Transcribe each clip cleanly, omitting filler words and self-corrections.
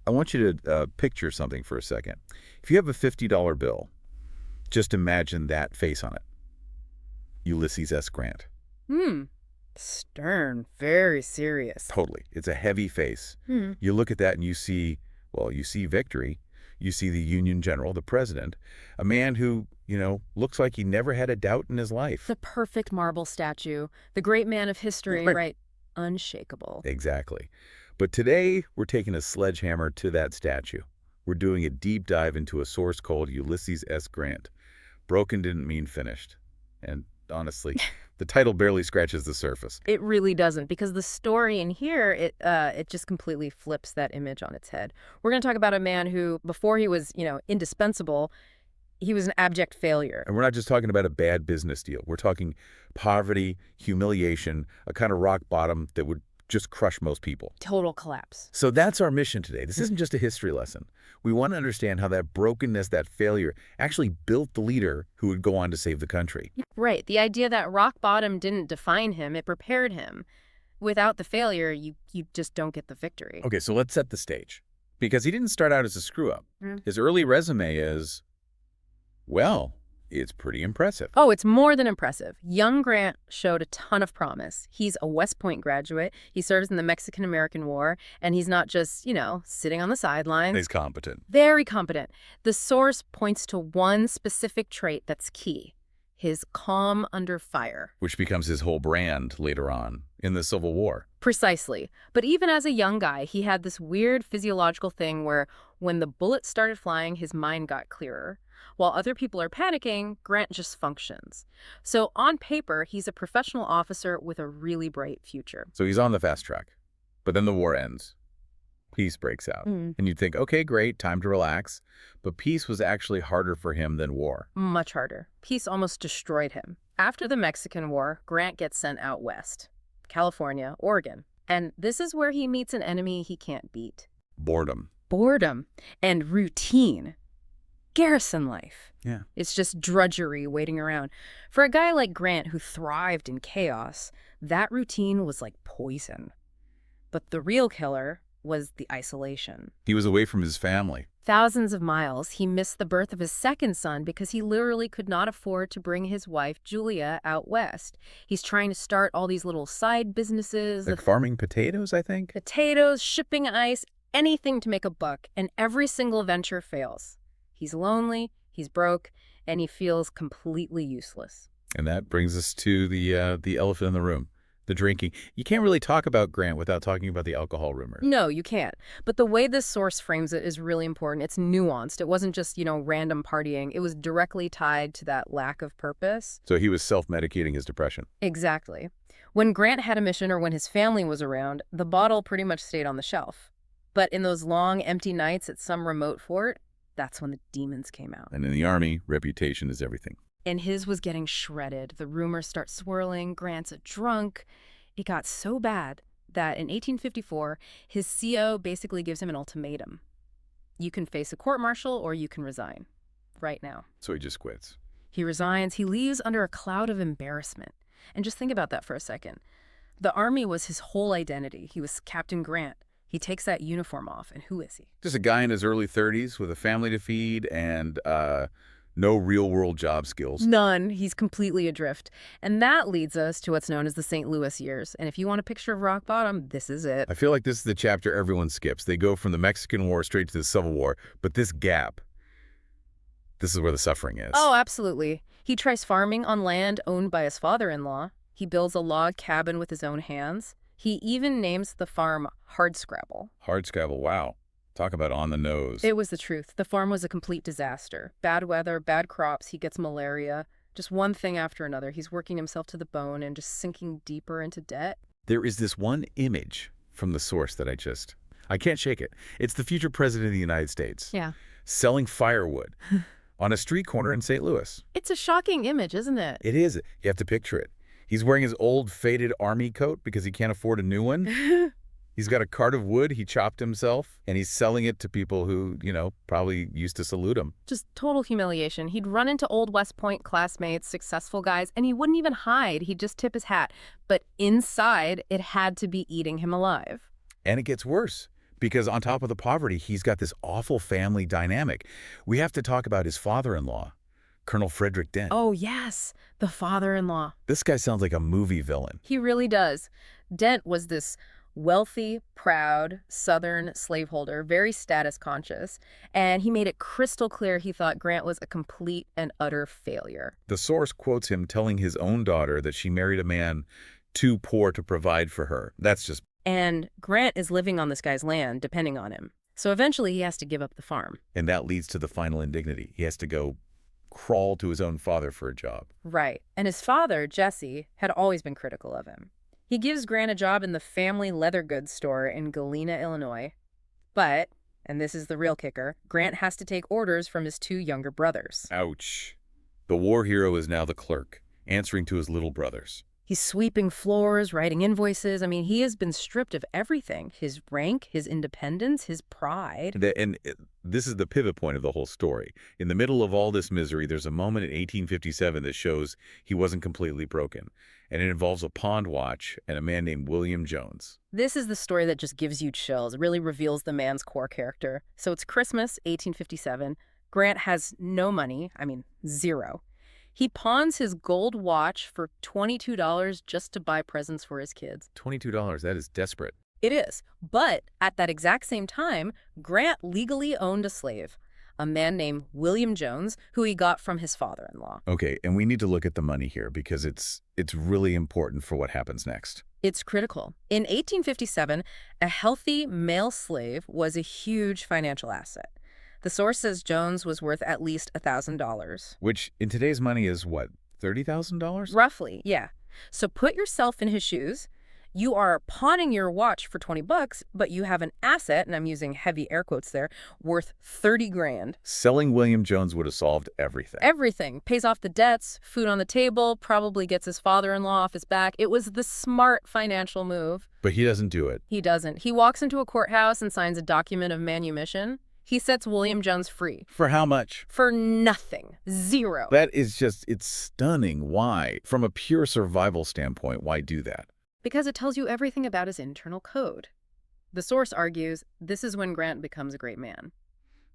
I want you to picture something for a second. If you have a $50 bill, just imagine that face on it. Ulysses S. Grant. Stern, very serious. Totally. It's a heavy face. You look at that and you see, well, you see victory. You see the Union General, the president, a man who, looks like he never had a doubt in his life. The perfect marble statue, the great man of history, right? Unshakable. Exactly. But today, we're taking a sledgehammer to that statue. We're doing a deep dive into a source called Ulysses S. Grant. Broken didn't mean finished. And honestly, the title barely scratches the surface. It really doesn't, because the story in here, it just completely flips that image on its head. We're going to talk about a man who, before he was, indispensable, he was an abject failure. And we're not just talking about a bad business deal. We're talking poverty, humiliation, a kind of rock bottom that would just crush most people. Total collapse. So that's our mission today. This isn't just a history lesson. We want to understand how that brokenness, that failure, actually built the leader who would go on to save the country. Right. The idea that rock bottom didn't define him, it prepared him. Without the failure, you just don't get the victory. Okay, so let's set the stage. Because he didn't start out as a screw-up. His early resume is, well, it's pretty impressive. Oh, it's more than impressive. Young Grant showed a ton of promise. He's a West Point graduate. He serves in the Mexican-American War, and he's not just, sitting on the sidelines. He's competent. Very competent. The source points to one specific trait that's key: his calm under fire. Which becomes his whole brand later on in the Civil War. Precisely. But even as a young guy, he had this weird physiological thing where when the bullets started flying, his mind got clearer. While other people are panicking, Grant just functions. So on paper, he's a professional officer with a really bright future. So he's on the fast track. But then the war ends. Peace breaks out. And you'd think, okay, great, time to relax. But peace was actually harder for him than war. Much harder. Peace almost destroyed him. After the Mexican War, Grant gets sent out west. California, Oregon. And this is where he meets an enemy he can't beat. Boredom. Boredom and routine. Garrison life. Yeah. It's just drudgery waiting around. For a guy like Grant who thrived in chaos, that routine was like poison. But the real killer was the isolation. He was away from his family. Thousands of miles. He missed the birth of his second son because he literally could not afford to bring his wife, Julia, out west. He's trying to start all these little side businesses. Like farming potatoes, I think? Potatoes, shipping ice, anything to make a buck, and every single venture fails. He's lonely, he's broke, and he feels completely useless. And that brings us to the elephant in the room, the drinking. You can't really talk about Grant without talking about the alcohol rumors. No, you can't. But the way this source frames it is really important. It's nuanced. It wasn't just, random partying. It was directly tied to that lack of purpose. So he was self-medicating his depression. Exactly. When Grant had a mission or when his family was around, the bottle pretty much stayed on the shelf. But in those long, empty nights at some remote fort, that's when the demons came out. And in the Army, reputation is everything. And his was getting shredded. The rumors start swirling. Grant's a drunk. It got so bad that in 1854, his CO basically gives him an ultimatum. You can face a court-martial or you can resign. Right now. So he just quits. He resigns. He leaves under a cloud of embarrassment. And just think about that for a second. The Army was his whole identity. He was Captain Grant. He takes that uniform off, and who is he? Just a guy in his early 30s with a family to feed and no real-world job skills. None. He's completely adrift. And that leads us to what's known as the St. Louis years. And if you want a picture of rock bottom, this is it. I feel like this is the chapter everyone skips. They go from the Mexican War straight to the Civil War. But this gap, this is where the suffering is. Oh, absolutely. He tries farming on land owned by his father-in-law. He builds a log cabin with his own hands. He even names the farm Hardscrabble. Hardscrabble, wow. Talk about on the nose. It was the truth. The farm was a complete disaster. Bad weather, bad crops, he gets malaria. Just one thing after another. He's working himself to the bone and just sinking deeper into debt. There is this one image from the source that I can't shake it. It's the future president of the United States. Yeah. Selling firewood on a street corner in St. Louis. It's a shocking image, isn't it? It is. You have to picture it. He's wearing his old faded army coat because he can't afford a new one. He's got a cart of wood he chopped himself, and he's selling it to people who, probably used to salute him. Just total humiliation. He'd run into old West Point classmates, successful guys, and he wouldn't even hide. He'd just tip his hat. But inside, it had to be eating him alive. And it gets worse, Because on top of the poverty, he's got this awful family dynamic. We have to talk about his father-in-law, Colonel Frederick Dent. Oh, yes, the father-in-law. This guy sounds like a movie villain. He really does. Dent was this wealthy, proud, Southern slaveholder, very status conscious, and he made it crystal clear he thought Grant was a complete and utter failure. The source quotes him telling his own daughter that she married a man too poor to provide for her. That's just... And Grant is living on this guy's land, depending on him. So eventually he has to give up the farm. And that leads to the final indignity. He has to go crawl to his own father for a job. Right. And his father, Jesse, had always been critical of him. He gives Grant a job in the family leather goods store in Galena, Illinois. But, and this is the real kicker, Grant has to take orders from his two younger brothers. Ouch. The war hero is now the clerk, answering to his little brothers. He's sweeping floors, writing invoices. I mean, he has been stripped of everything. His rank, his independence, his pride. This is the pivot point of the whole story. In the middle of all this misery, there's a moment in 1857 that shows he wasn't completely broken. And it involves a pond watch and a man named William Jones. This is the story that just gives you chills. It really reveals the man's core character. So it's Christmas, 1857. Grant has no money. I mean, zero. He pawns his gold watch for $22 just to buy presents for his kids. $22, that is desperate. It is. But at that exact same time, Grant legally owned a slave, a man named William Jones, who he got from his father-in-law. Okay, and we need to look at the money here because it's really important for what happens next. It's critical. In 1857, a healthy male slave was a huge financial asset. The source says Jones was worth at least $1,000. Which, in today's money, is what, $30,000? Roughly, yeah. So put yourself in his shoes. You are pawning your watch for 20 bucks, but you have an asset, and I'm using heavy air quotes there, worth 30 grand. Selling William Jones would have solved everything. Everything. Pays off the debts, food on the table, probably gets his father-in-law off his back. It was the smart financial move. But he doesn't do it. He doesn't. He walks into a courthouse and signs a document of manumission. He sets William Jones free. For how much? For nothing. Zero. That is just, it's stunning. Why? From a pure survival standpoint, why do that? Because it tells you everything about his internal code. The source argues this is when Grant becomes a great man.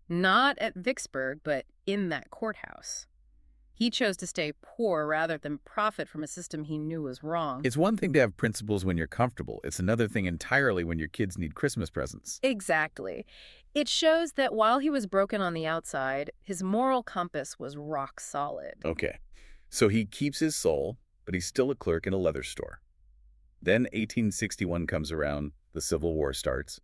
Not at Vicksburg, but in that courthouse. He chose to stay poor rather than profit from a system he knew was wrong. It's one thing to have principles when you're comfortable. It's another thing entirely when your kids need Christmas presents. Exactly. It shows that while he was broken on the outside, his moral compass was rock solid. Okay, so he keeps his soul, but he's still a clerk in a leather store. Then 1861 comes around, the Civil War starts.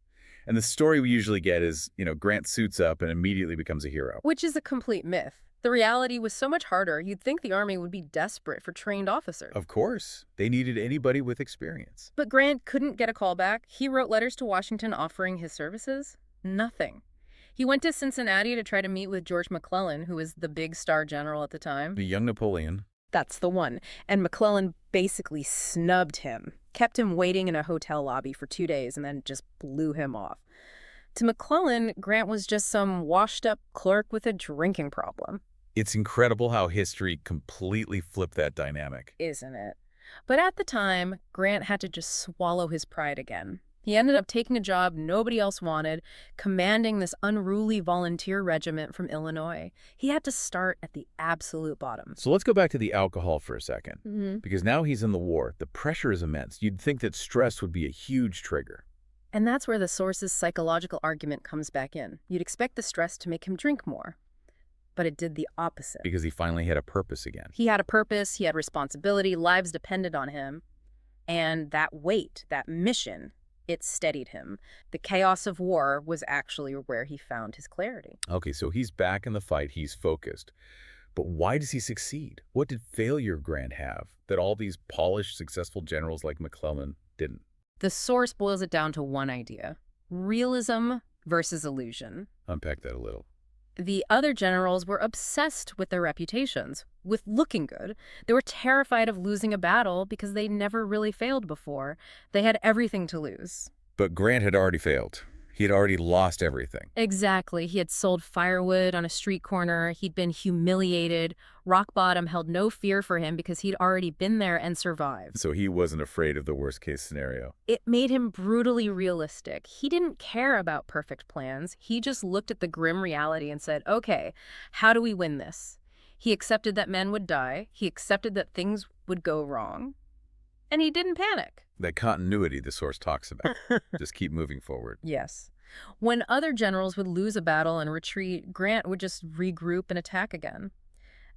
And the story we usually get is, Grant suits up and immediately becomes a hero. Which is a complete myth. The reality was so much harder, you'd think the Army would be desperate for trained officers. Of course. They needed anybody with experience. But Grant couldn't get a call back. He wrote letters to Washington offering his services. Nothing. He went to Cincinnati to try to meet with George McClellan, who was the big star general at the time. The young Napoleon. That's the one. And McClellan basically snubbed him, kept him waiting in a hotel lobby for 2 days, and then just blew him off. To McClellan, Grant was just some washed-up clerk with a drinking problem. It's incredible how history completely flipped that dynamic. Isn't it? But at the time, Grant had to just swallow his pride again. He ended up taking a job nobody else wanted, commanding this unruly volunteer regiment from Illinois. He had to start at the absolute bottom. So let's go back to the alcohol for a second. Mm-hmm. Because now he's in the war. The pressure is immense. You'd think that stress would be a huge trigger. And that's where the source's psychological argument comes back in. You'd expect the stress to make him drink more. But it did the opposite. Because he finally had a purpose again. He had a purpose, he had responsibility, lives depended on him. And that weight, that mission, it steadied him. The chaos of war was actually where he found his clarity. Okay, so he's back in the fight, he's focused. But why does he succeed? What did failure Grant have that all these polished, successful generals like McClellan didn't? The source boils it down to one idea: realism versus illusion. Unpack that a little. The other generals were obsessed with their reputations, with looking good. They were terrified of losing a battle because they never really failed before. They had everything to lose. But Grant had already failed. He had already lost everything. Exactly. He had sold firewood on a street corner. He'd been humiliated. Rock bottom held no fear for him because he'd already been there and survived. So he wasn't afraid of the worst-case scenario. It made him brutally realistic. He didn't care about perfect plans. He just looked at the grim reality and said, okay, how do we win this? He accepted that men would die. He accepted that things would go wrong. And he didn't panic. That continuity the source talks about. Just keep moving forward. Yes. When other generals would lose a battle and retreat, Grant would just regroup and attack again.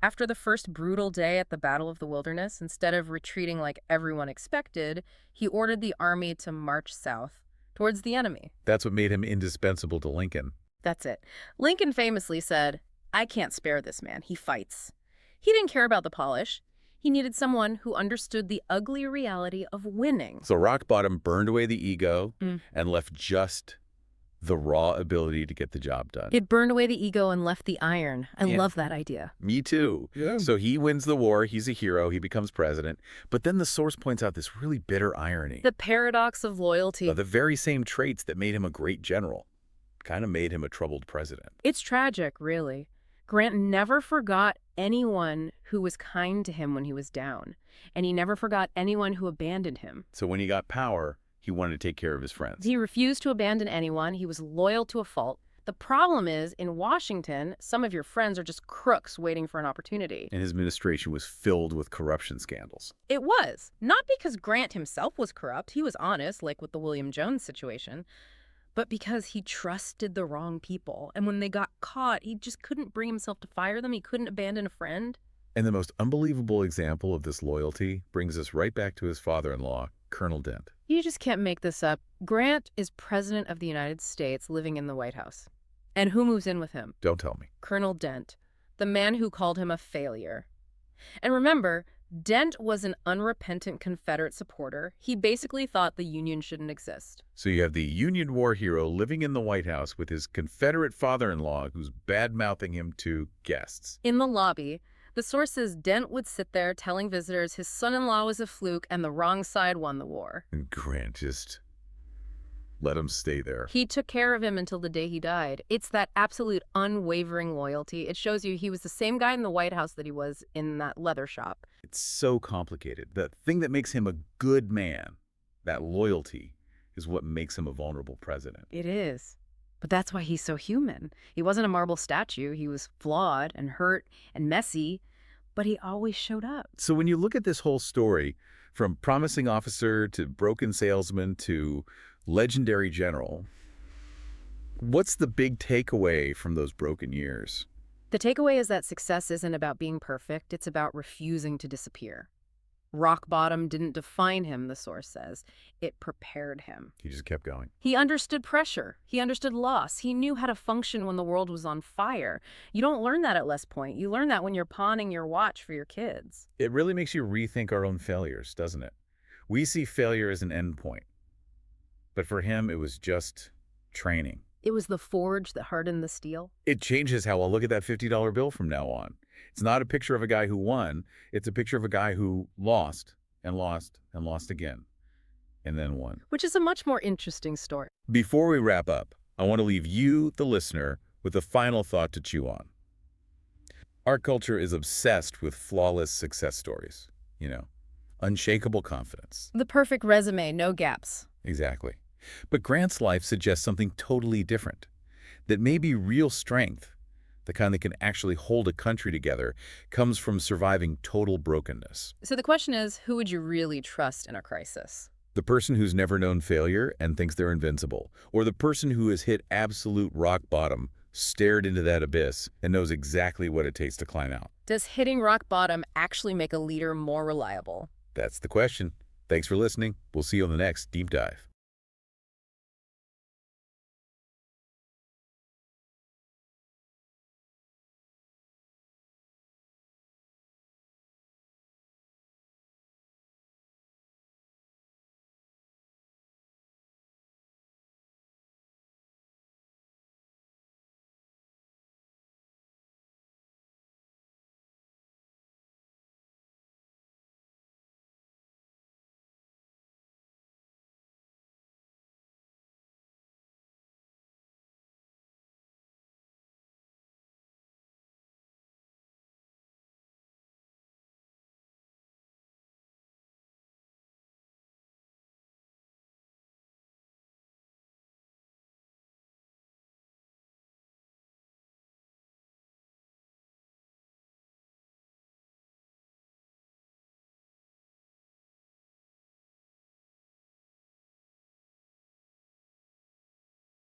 After the first brutal day at the Battle of the Wilderness, instead of retreating like everyone expected, he ordered the army to march south, towards the enemy. That's what made him indispensable to Lincoln. That's it. Lincoln famously said, I can't spare this man. He fights. He didn't care about the polish. He needed someone who understood the ugly reality of winning. So rock bottom burned away the ego and left just the raw ability to get the job done. It burned away the ego and left the iron. I love that idea. Me too. Yeah. So he wins the war. He's a hero. He becomes president. But then the source points out this really bitter irony. The paradox of loyalty. The very same traits that made him a great general kind of made him a troubled president. It's tragic, really. Grant never forgot anyone who was kind to him when he was down, and he never forgot anyone who abandoned him. So when he got power, he wanted to take care of his friends. He refused to abandon anyone. He was loyal to a fault. The problem is, in Washington, some of your friends are just crooks waiting for an opportunity. And his administration was filled with corruption scandals. It was. Not because Grant himself was corrupt. He was honest, like with the William Jones situation. But because he trusted the wrong people. And when they got caught, he just couldn't bring himself to fire them. He couldn't abandon a friend. And the most unbelievable example of this loyalty brings us right back to his father-in-law, Colonel Dent. You just can't make this up. Grant is president of the United States living in the White House. And who moves in with him? Don't tell me. Colonel Dent, the man who called him a failure. And remember, Dent was an unrepentant Confederate supporter. He basically thought the Union shouldn't exist. So you have the Union war hero living in the White House with his Confederate father-in-law who's bad-mouthing him to guests. In the lobby, the source says Dent would sit there telling visitors his son-in-law was a fluke and the wrong side won the war. And Grant just let him stay there. He took care of him until the day he died. It's that absolute unwavering loyalty. It shows you he was the same guy in the White House that he was in that leather shop. It's so complicated. The thing that makes him a good man, that loyalty, is what makes him a vulnerable president. It is. But that's why he's so human. He wasn't a marble statue. He was flawed and hurt and messy, but he always showed up. So when you look at this whole story, from promising officer to broken salesman to legendary general, what's the big takeaway from those broken years? The takeaway is that success isn't about being perfect. It's about refusing to disappear. Rock bottom didn't define him, the source says. It prepared him. He just kept going. He understood pressure. He understood loss. He knew how to function when the world was on fire. You don't learn that at West Point. You learn that when you're pawning your watch for your kids. It really makes you rethink our own failures, doesn't it? We see failure as an end point. But for him, it was just training. It was the forge that hardened the steel. It changes how I'll look at that $50 bill from now on. It's not a picture of a guy who won. It's a picture of a guy who lost and lost and lost again and then won. Which is a much more interesting story. Before we wrap up, I want to leave you, the listener, with a final thought to chew on. Our culture is obsessed with flawless success stories, unshakable confidence. The perfect resume, no gaps. Exactly. But Grant's life suggests something totally different, that maybe real strength, the kind that can actually hold a country together, comes from surviving total brokenness. So the question is, who would you really trust in a crisis? The person who's never known failure and thinks they're invincible, or the person who has hit absolute rock bottom, stared into that abyss, and knows exactly what it takes to climb out? Does hitting rock bottom actually make a leader more reliable? That's the question. Thanks for listening. We'll see you on the next Deep Dive.